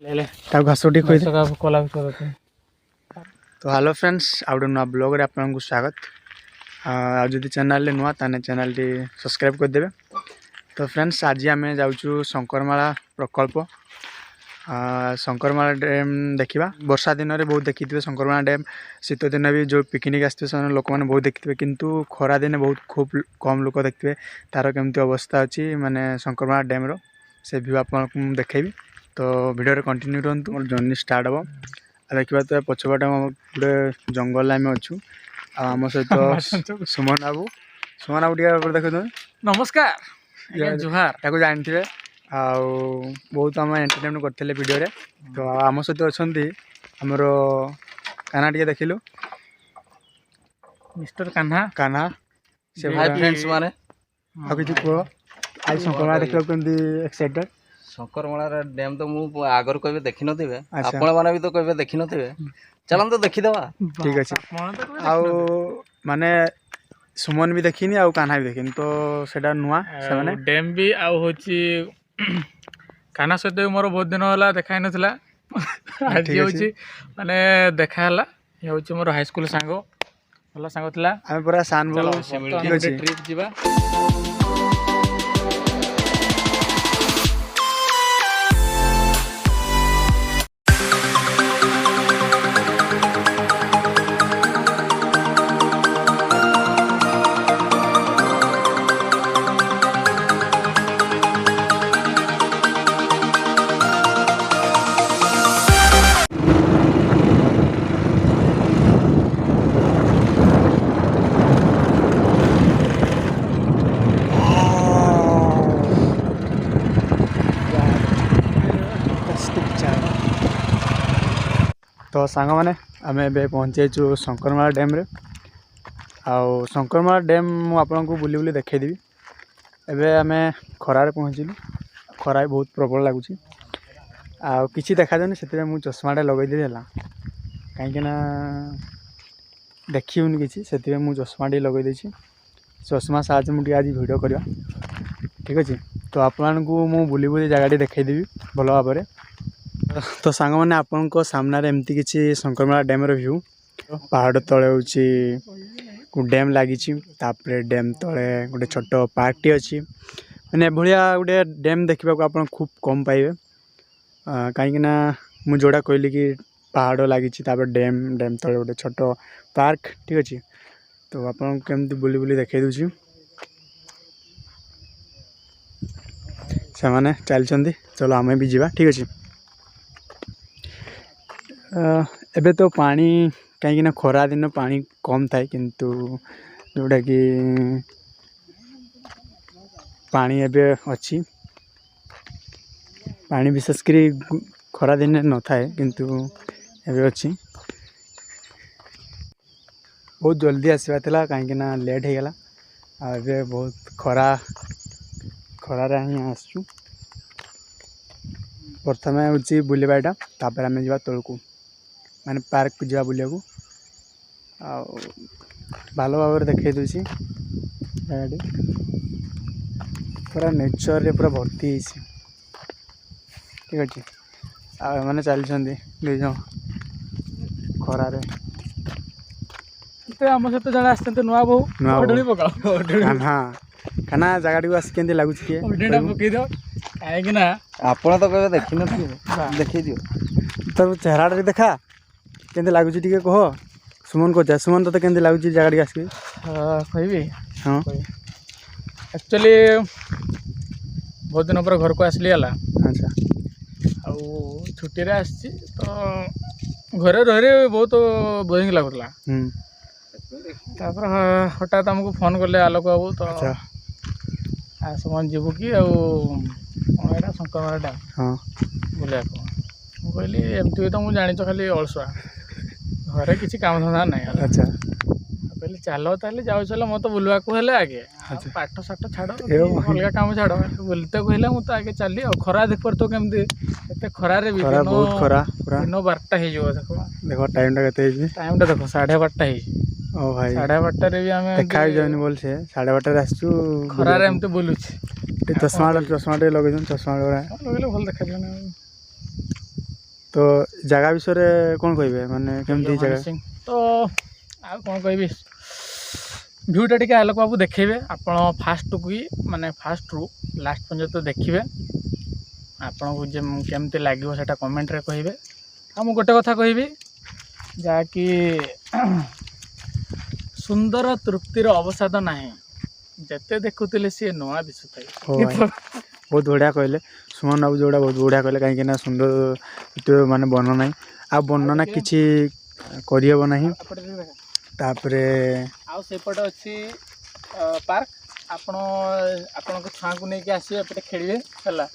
घास तो hello friends आउ नुआ ब्लॉग रे आपको स्वागत आदि चैनल नुआ ताने चैनल टी सब्सक्राइब करदे। तो फ्रेंड्स आज आम जाऊँ शंकरमाला प्रकल्प शंकरमाला डैम देखा। वर्षा दिन में बहुत देखी थे शंकरमाला डैम, शीत दिन भी जो पिकनिक आसते लोक मैंने बहुत देखते किंतु खरा दिन बहुत खूब कम लोक देखते तार केमती अवस्था अच्छी माने शंकरमाला डैम रो से व्यू आपको देखेबी। तो वीडियो कंटिन्यू रहतु मोर जर्नी स्टार्ट हम देखा। तो पछपटे गोटे जंगल आम अच्छू आम सहित सुमन बाबू टे देख नमस्कार जुहार या जानी थे बहुत आम एंटरटेनमेंट करते वीडियो रे। तो आम सहित अच्छा आमर कान्हा टे देखिलु मिस्टर कान्हा कान्हा से हाय फ्रेंड्स माने आ कि कह आज शंकरमाला देखा केमती एक्साइटेड। शंकरमाला डैम तो मु आगर कबे देखि नथिबे आपण माने भी तो कबे देखि नथिबे चलन तो देखि देबा ठीक अछि। आउ माने सुमन भी देखिनी आउ कान्हा भी देखिनी तो सेटा नुआ से माने डैम भी आउ होची कान्हा सहित मोर बहुत दिन होला देखाइ नथिला आज होची माने देखा हला। ये होची मोर हाई स्कूल सांगो भला सांगो थिला हम पूरा सानबो ठीक अछि ट्रिप जीवा। तो सांग मैंने आम ए पहुँचेचु शंकरमाला डैम रे। आउ शंकरमाला डैम मुझे बुली बुली देखदेवी। एबे आम खरारे पहुँचलु खरा बहुत प्रबल लगुच आ कि देखा जानी से मुझे चश्माटा लगेदेवी है कहीं देखी कि से मुझे चश्माटी लगेदे चश्मा साहय मुझे आज वीडियो करवा ठीक अच्छे। तो आपको मुझे बुली बुली जगह देखदेवी भल भाव में। तो सांग मैंने आपण सामने एमती किसी शंकरमाला डैम व्यू पहाड़ तले हूँ डैम लगी डैम तले गोटे छोट पार्क टी अच्छी मैंने भाया गोटे डैम देखा आप खूब कम पाइबे कहीं मुझे जोड़ा कहली कि पहाड़ लगी डैम डैम तले गोटे छोट पार्क ठीक अच्छे। तो आपन केमती बुली बुली देखे दूसरी से मैंने चलती चलो आम भी जावा ठीक अच्छे। एबे तो पानी कहीं खरा दिन पानी कम थाए किंतु जोटा कि पानी एबे अच्छी पानी विशेषकर खरा दिन न थाए किंतु एबे अच्छी बहुत जल्दी आसवा था कहीं लेट हो गला आबे बहुत खरार ही आसचु। प्रथम हूँ बुलवाटा तापर आम जा तौक माने पार्क को जा बुलिया भल भाव देखे दूसरी जगह पूरा नेचर रे पूरा भर्ती ठीक अच्छे। मैंने चलती दुई जन खरारे आम सहित जन आसते नुआ बहु हाँ खाना जगह आस के लगुच कहीं आप तो कहे देखी न देखी दियो तो चेहरा देखा के लगुच कह सुमन को सुमन तो केमती लगुच जगह आसिक कहबी हाँ एक्चुअली बहुत दिन पर घर को आसली है अच्छा आउ छुट्टी रे आसी तो घरे रही बहुत बोरिंग लगुला हठात आमको फोन कले आलोक बाबू तो आसमान जीवु कि आटा शंकरमाला डैम हाँ बुलिया मुझे एमती तो मुझे जानी खाली अलसुआ घरे किसी काम धंदा ना। अच्छा कहली चल ताले जाऊ चल मत बुलवा को हेले आगे पाठ साठ छाड़ अलग काम छाड़ बुलते कहले मुझे तो आगे चली खरा देख तो केमती एत खरारे भी बहुत खरा दिन 12टा हो देखो टाइम टाइम टा देखो 12:30 ओ भाई 12:30 भी आम देखा जानी बोल से 12:30 आसचु खरारे एमती बुलुची चश्मा लगे चश्मा लगे भल देखा तो ଜାଗା ବିଷୟରେ କ'ଣ କହିବେ ମାନେ କେମିତି ଜାଗା ତ ଆଉ କ'ଣ କହିବି ଭିୟୁଟା ଟିକେ ଆଲୋକ ବାବୁ ଦେଖେଇବେ ଆପଣ ଫାଷ୍ଟକୁ ମାନେ ଫାଷ୍ଟରୁ ଲାଷ୍ଟ ପର୍ଯ୍ୟନ୍ତ ଦେଖିବେ ଆପଣଙ୍କୁ ଯେ କେମିତି ଲାଗିବ ସେଇଟା କମେଣ୍ଟରେ କହିବେ ଆଉ ମୁଁ ଗୋଟେ କଥା କହିବି ଯାହାକି ସୁନ୍ଦର ତୃପ୍ତିର ଅବସାଦ ନାହିଁ ଯେତେ ଦେଖୁଥିଲେ ସିଏ ନୂଆ ଦିଶୁଥାଏ ବହୁତ ବଢ଼ିଆ କହିଲେ ସୁମନ ବାବୁ ଯେଉଁଟା ବହୁତ ବଢ଼ିଆ କହିଲେ କାହିଁକିନା ସୁନ୍ଦର ମାନେ ବର୍ଣ୍ଣନା ନାହିଁ ଆଉ ବର୍ଣ୍ଣନା କିଛି କରିହେବ ନାହିଁ ତାପରେ ଆଉ ସେପଟେ ଅଛି ପାର୍କ ଆପଣ ଆପଣଙ୍କ ଛୁଆଙ୍କୁ ନେଇକି ଆସିବେ ଏପଟେ ଖେଳିବେ ହେଲା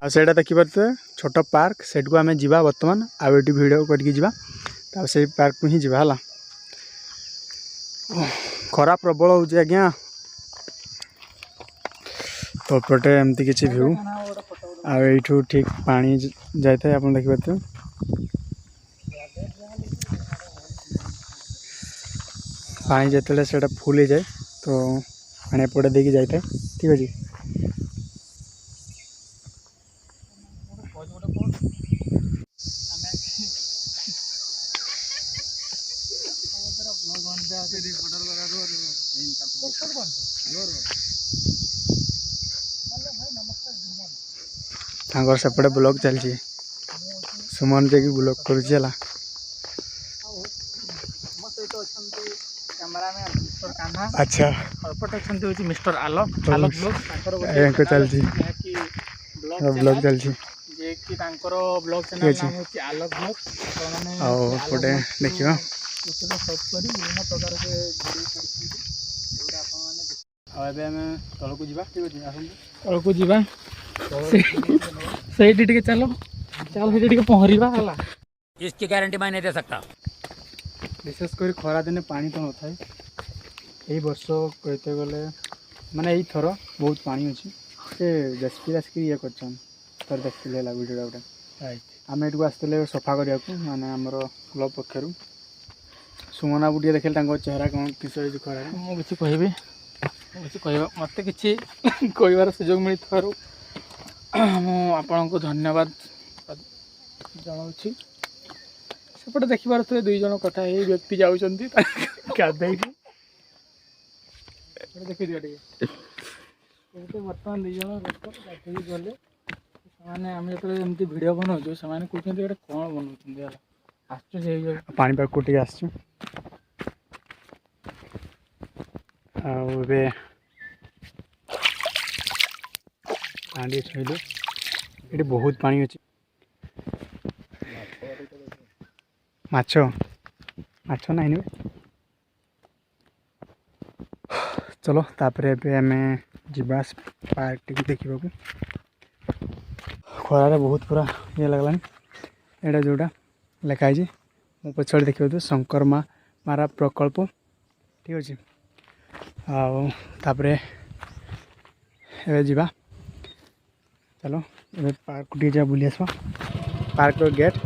ଆଉ ସେଇଟା ଦେଖିପାରୁଥିବେ ଛୋଟ ପାର୍କ ସେଠିକୁ ଆମେ ଯିବା ବର୍ତ୍ତମାନ ଆଉ ଏଠି ଭିଡ଼ିଓ କରିକି ଯିବା ତାପରେ ସେଇ ପାର୍କକୁ ହିଁ ଯିବା ହେଲା ଖରା ପ୍ରବଳ ହେଉଛି ଆଜ୍ଞା ତ ଏପଟେ ଏମିତି କିଛି ଭିଉ ଆଉ ଏଇଠୁ ଠିକ୍ ପାଣି ଯାଇଥାଏ ଆପଣ ଦେଖିପାରୁଥିବେ ପାଣି ଯେତେବେଳେ ସେଇଟା ଫୁଲ୍ ହେଇଯାଏ ତ ପାଣି ଏପଟେ ଦେଇକି ଯାଇଥାଏ ଠିକ୍ ଅଛି ତାଙ୍କର ସେପଟେ ବ୍ଲଗ୍ ଚାଲିଛି ସୁମନ ଯାଇକି ବ୍ଲଗ୍ କରୁଛି ହେଲା ଆଚ୍ଛା ଏପଟେ ଅଛନ୍ତି ହେଉଛି ମିଷ୍ଟର ଆଲୋକ ବ୍ଲଗ୍ ତାଙ୍କର ଚାଲିଛି ବ୍ଲଗ୍ ଚାଲିଛି ଯିଏକି ତାଙ୍କର ବ୍ଲଗ୍ ଚ୍ୟାନେଲ୍ ନାମ ହେଉଛି ଆଲୋକ ବ୍ଲଗ୍ ଆଉ ଏପଟେ ଦେଖିବା ସର୍ଚ୍ଚ କରି ବିଭିନ୍ନ ପ୍ରକାର ସେ ଭିଡ଼ିଓ କରିଛନ୍ତି ଯେଉଁଟା ଆପଣମାନେ ଆଉ ଏବେ ଆମେ ତଳକୁ ଯିବା ଠିକ୍ ଅଛି ଆସନ୍ତୁ ତଳକୁ ଯିବା ସେଇଠି ଟିକେ ଚାଲ ସେଇଠି ଟିକେ ପହଁରିବା ହେଲା इसकी गारंटी मैं नहीं दे सकता ବିଶେଷ କରି ଖରାଦିନେ ପାଣି ତ ନଥାଏ ଏଇ ବର୍ଷ କହିତେ ଗଲେ ମାନେ ଏଇଥର ବହୁତ ପାଣି ଅଛି ସେ ଜେସିପି ଇଏ କରିଛନ୍ତି ଥରେ ଦେଖିଥିଲେ ହେଲା ଭିଡ଼ିଓଟା ଗୋଟେ ଆମେ ଏଠିକୁ ଆସିଥିଲେ ସଫା କରିବାକୁ ମାନେ ଆମର କ୍ଲବ୍ ପକ୍ଷରୁ ସୁମନ ବାବୁ ଟିକେ ଦେଖିଲେ ତାଙ୍କ ଚେହେରା କ'ଣ କିସ ହେଇଛି ଖରାରେ ମୁଁ କିଛି କହିବି ମୋତେ କିଛି କହିବାର ସୁଯୋଗ ମିଳିଥିବାରୁ ମୁଁ ଆପଣଙ୍କୁ ଧନ୍ୟବାଦ ଜଣାଉଛି ସେପଟେ ଦେଖିପାରୁଥିବେ ଦୁଇ ଜଣ କଥା ଏଇ ବ୍ୟକ୍ତି ଯାଉଛନ୍ତି ଗାଧେଇକି ଦେଖିଦିଅ ଟିକେ ବର୍ତ୍ତମାନ ଦୁଇ ଜଣ ଲୋକ ଗାଧେଇକି ଗଲେ ସେମାନେ ଆମେ ଯେତେବେଳେ ଏମିତି ଭିଡ଼ିଓ ବନାଉଛୁ ସେମାନେ କହୁଛନ୍ତି ଏଇଟା କ'ଣ ବନାଉଛନ୍ତି ହେଲା ଆଶ୍ଚର୍ଯ୍ୟ ହେଇଯାଉଛି ପାଣି ପାଖକୁ ଟିକେ ଆସିଛୁ ଆଉ ଏବେ ପାଣି ଛୁଇଁଲୁ ଏଠି ବହୁତ ପାଣି ଅଛି ମାଛ ନାହିଁ ନି ଚलो ତାପରେ ଏବେ ଆମେ ଯିବା ପାର୍କ ଟିକେ ଦେଖିବାକୁ ଖରାରେ ବହୁତ ପୁରା ଇଏ ଲାଗିଲାଣି ଏଇଟା ଯେଉଁଟା ଲେଖା ହେଇଛି ମୋ ପଛଆଡ଼େ ଦେଖିପାରୁଥିବେ ଶଙ୍କର ମାରା ପ୍ରକଳ୍ପ ଠିକ୍ ଅଛି ଆଉ ତାପରେ ଏବେ ଯିବା ଚାଲ ଏବେ ପାର୍କକୁ ଟିକେ ଯିବା ବୁଲି ଆସିବା ପାର୍କର ଗେଟ୍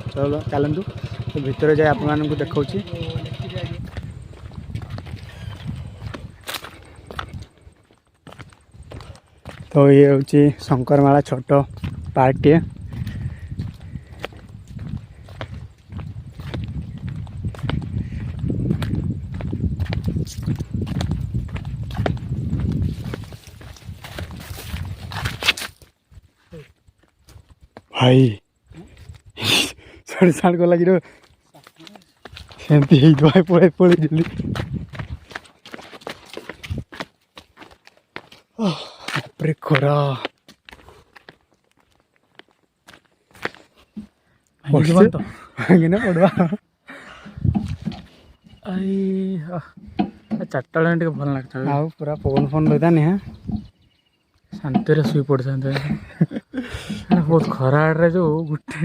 ଚାଲନ୍ତୁ ତ ଭିତରେ ଯାଇ ଆପଣମାନଙ୍କୁ ଦେଖାଉଛି ତ ଇଏ ହେଉଛି ଶଙ୍କରମାଳା ଛୋଟ ପାର୍କଟିଏ ଭାଇ ସାଢ଼େ ସାଢ଼େ ଗଲା କିରେ ସେମିତି ହେଇଥିବ ପଳେଇଥିଲି ବାପରେ ଖରା भांगी तो ଭାଙ୍ଗିନେ ପଡ଼ବା। ଚାରିଟା ବେଳେ ଟିକେ ଭଲ ଲାଗିଥାଏ ଆଉ ପୁରା ପବନ ଫୋନ ରହିଥାନି ହେଁ ଶାନ୍ତିରେ ଶୋଇ ପଡ଼ିଥାନ୍ତେ। ବହୁତ ଖରା ଆଡ଼ରେ ଯେଉଁ ଗୋଟେ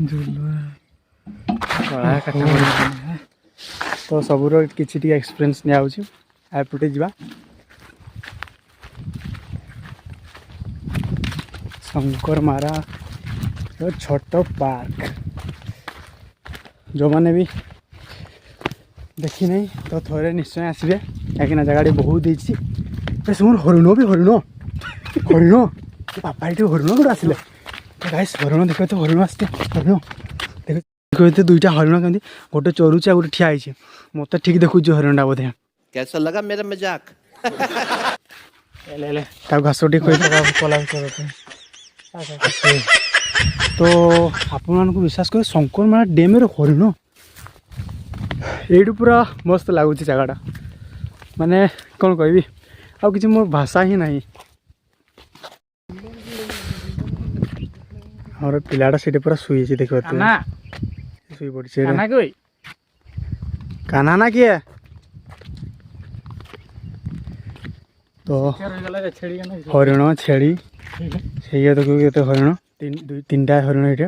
ଝୁଲୁଆ କଳା କାଠ ପଡ଼ିଥାନ୍ତେ। ତ ସବୁର କିଛି ଟିକେ ଏକ୍ସପିରିଏନ୍ସ ନିଆହେଉଛି। ଏପଟେ ଯିବା ଶଙ୍କର ମାରା ଛୋଟ ପାର୍କ। ଯେଉଁମାନେ ବି ଦେଖି ନାହିଁ ତ ଥରେ ନିଶ୍ଚୟ ଆସିବେ କାହିଁକିନା ଜାଗାଟି ବହୁତ ହେଇଛି। ଶୁଣ ହରିଣ ବି ହରିଣ ବାପା ଏଠି ହରିଣ ଗୋଟେ ଆସିଲେ ଗାଇସ୍ ହରିଣ ଦେଖ ତ ହରିଣ ଆସିছে ହରିଣ ଦେଖ ଦୁଇଟା ହରିଣ କେମିତି ଗୋଟେ ଚରୁଛି ଆଉ ଗୋଟେ ଠିଆ ହେଇଛି। ମୋତେ ଠିକ୍ ଦେଖୁଛି ହରିଣଟା ବୋଧେ। कैसा लगा मेरा मजाक? ତାକୁ ଘାସ ଟିକେ ଖୋଇ ତ ଆପଣମାନଙ୍କୁ ବିଶ୍ୱାସ କରି ଶଙ୍କର ମାରା ଡ୍ୟାମ୍ରେ ହରିଣ ଏଇଠୁ ପୁରା ମସ୍ତ ଲାଗୁଛି ଜାଗାଟା। ମାନେ କ'ଣ କହିବି ଆଉ କିଛି ମୋର ଭାଷା ହିଁ ନାହିଁ। ଆମର ପିଲାଟା ସେଇଠି ପୁରା ଶୋଇଛି ଦେଖିବ ଶୋଇ ପଡ଼ିଛି। କାହ୍ନା ନା କିଏ ତ ହରିଣ ଛେଳି ସେଇଆ ଦେଖିବୁ କେତେ ହରିଣ ତିନିଟା ହରିଣ ଏଇଠି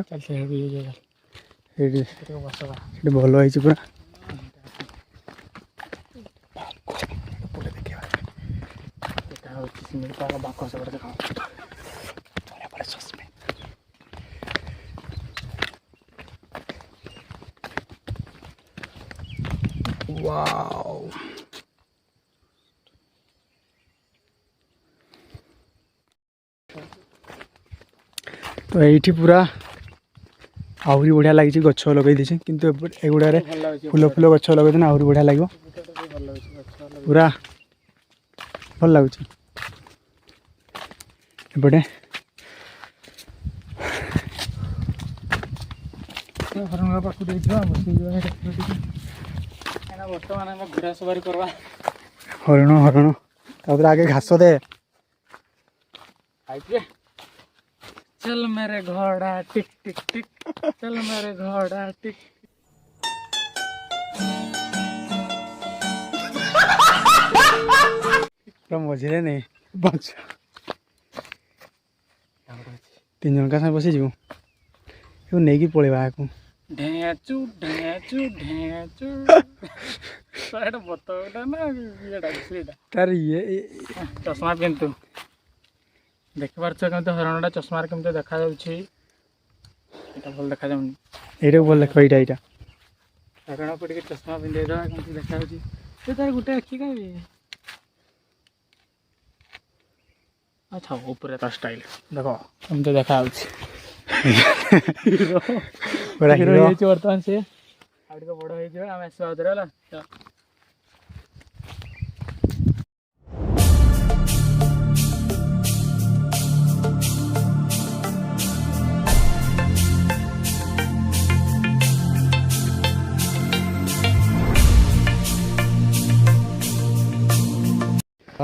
ସେଇଠି ଭଲ ହେଇଛି ପୁରା। ୱାଓ ତ ଏଇଠି ପୁରା ଆହୁରି ବଢ଼ିଆ ଲାଗିଛି ଗଛ ଲଗେଇ ଦେଇଛି କିନ୍ତୁ ଏଗୁଡ଼ାରେ ଫୁଲ ଗଛ ଲଗେଇଦେଲେ ଆହୁରି ବଢ଼ିଆ ଲାଗିବ। ପୁରା ଭଲ ଲାଗୁଛି। ଏପଟେ ହରିଣ ପାଖକୁ ଦେଇଥିବା ବର୍ତ୍ତମାନ ଆମେ ଘୋଡ଼ା ସବାରି କରିବା। ହରିଣ ତାପରେ ଆଗେ ଘାସ ଦେ चल मेरे घोड़ा टिक टिक टिक चल मेरे घोड़ा टिक। ପୁରା ମଝିରେ ନେଇ ବଞ୍ଚ ତିନି ଜଣକା ସାଙ୍ଗେ ବସିଯିବୁ ଏକୁ ନେଇକି ପଳେଇବା ଏହାକୁ ଢେଁଚୁ ଢେଁଚୁ ଢେଁଚୁ ସେଇଟା ବତଟା ନା ସେଇଟା ତାର ଇଏ ଚଷମା ପିନ୍ଧୁ ଦେଖିପାରୁଛ କେମିତି ହରିଣଟା ଚଷମାରେ କେମିତି ଦେଖାଯାଉଛି। ଏଇଟା ଭଲ ଦେଖାଯାଉନି। ଏଇଟା ଭଲ ଦେଖ ଏଇଟା ହରିଣକୁ ଟିକେ ଚଷମା ପିନ୍ଧେଇଦେବା କେମିତି ଦେଖାଯାଉଛି। ସେ ତାର ଗୋଟେ ଆଖି ଖାଇବି। ଆଚ୍ଛା ଉପରେ ତା ଷ୍ଟାଇଲ ଦେଖ କେମିତି ଦେଖାଯାଉଛି। ହିରୋ ହେଇଯାଇଛି ବର୍ତ୍ତମାନ ସିଏ ଆଉ ଟିକେ ବଡ଼ ହେଇଯିବ ଆମେ ଆସିବା ଆଉଥରେ ହେଲା।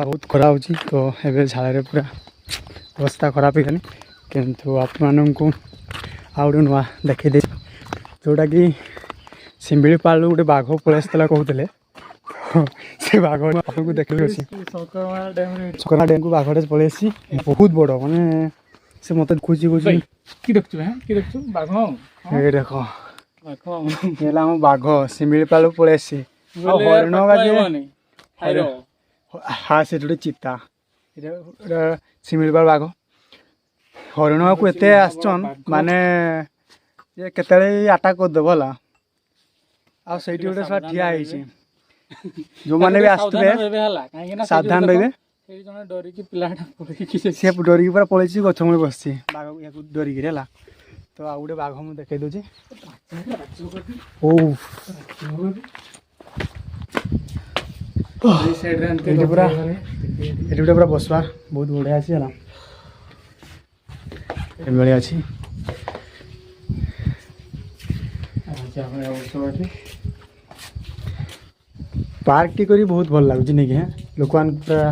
ବହୁତ ଖରା ହେଉଛି ତ ଏବେ ଝାଳରେ ପୁରା ଅବସ୍ଥା ଖରାପ ହେଇଗଲାଣି କିନ୍ତୁ ଆପଣମାନଙ୍କୁ ଆଉ ଗୋଟେ ନୂଆ ଦେଖେଇଦେବି ଯେଉଁଟାକି ଶିମିଳିପାଳରୁ ଗୋଟେ ବାଘ ପଳେଇ ଆସିଥିଲା କହୁଥିଲେ। ସେ ବାଘ ଆପଣଙ୍କୁ ଦେଖେଇ ଅଛି ଶଙ୍କରମା ଡ୍ୟାମ୍କୁ ବାଘଟେ ପଳେଇ ଆସିଛି ବହୁତ ବଡ଼ ମାନେ ସେ ମୋତେ ଖୁସି କି ଦେଖୁଛୁ କି ଦେଖୁଛୁ ବାଘ ଏଇ ଦେଖ ହେଲା ଆମ ବାଘ ଶିମିଳିପାଳରୁ ପଳେଇ ଆସିଛି। ହରିଣ ହଁ ସେଠି ଗୋଟେ ଚିତା ଏଇଟା ଶିମିଳିପାଳ ବାଘ ହରିଣକୁ ଏତେ ଆସିଛନ୍ ମାନେ ଯେ କେତେବେଳେ ଆଟାକ୍ କରିଦେବ ହେଲା। ଆଉ ସେଇଠି ଗୋଟେ ସବ ଠିଆ ହେଇଛି ଯେଉଁମାନେ ବି ଆସୁଥିବେ ସାବଧାନ ରହିବେ। ସେ ଡରିକି ପୁରା ପଳେଇଛି ଗଛ ମୂଳେ ବସିଛି ବାଘ ୟାକୁ ଡରିକିରି ହେଲା। ତ ଆଉ ଗୋଟେ ବାଘ ମୁଁ ଦେଖେଇ ଦେଉଛି। ଓ ଏଠି ଗୋଟେ ପୁରା ବସିବା ବହୁତ ବଢ଼ିଆ ଅଛି ହେଲା ଏଭଳି ଅଛି। ପାର୍କଟି କରି ବହୁତ ଭଲ ଲାଗୁଛି ନାଇକି ହ্যাঁ ଲୋକମାନଙ୍କୁ ପୁରା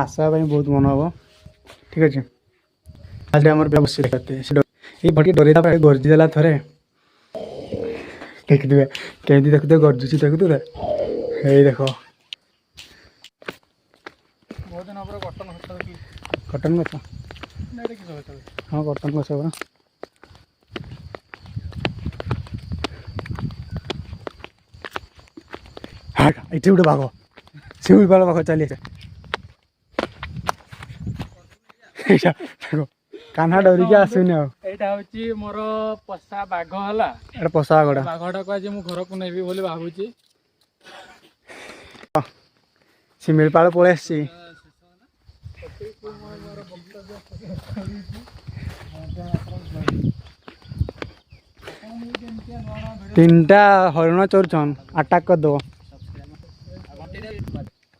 ଆସିବା ପାଇଁ ବହୁତ ମନ ହେବ। ଠିକ୍ ଅଛି ଆମର ବସି ଦେଖାତେ ये भटी डरे गरजी देला थरे देखुए केमती देखुए गरजुची देखुए ये देख बहुत दिन पर कटन गछ देखी कटन गछ ना देखी सब हाँ कटन गछ बरा हाँ ये गोटे बाघ शिमिल पाल बाघ चली कान्हा डरिकी आसुनि एटा होची मोर पसा बाघ हला एटा पोषा गड़ा बाघटा को आज मु घर को नेबी बोली भाबुची शिमिलपाल पलि आसी तीनटा हरिण चोरछन अटैक कर दो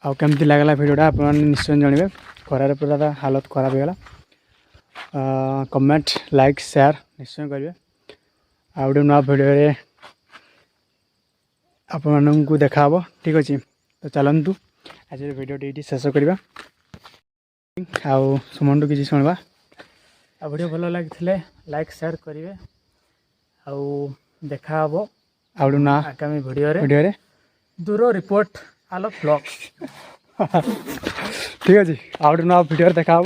आउ केमती लगला भिडियोटा आप निश्चय जानवे खरार पूरा हालत खराब होगा कमेंट लाइक शेयर निश्चय करेंगे आ गोटे नुआ भिडियो आपण को देखा ठीक अच्छे तो चलतु आज भिडियो ये शेष करवा आउ सुमन किसी शुणवा आ वीडियो भल लगी लाइक शेयर करेंगे आउ देखा आ गोटे नुआ आगामी वीडियो भिडियो दूर रिपोर्ट आलो ब्लॉग ठीक अच्छे आ गोटे नुआ भिडियो देखा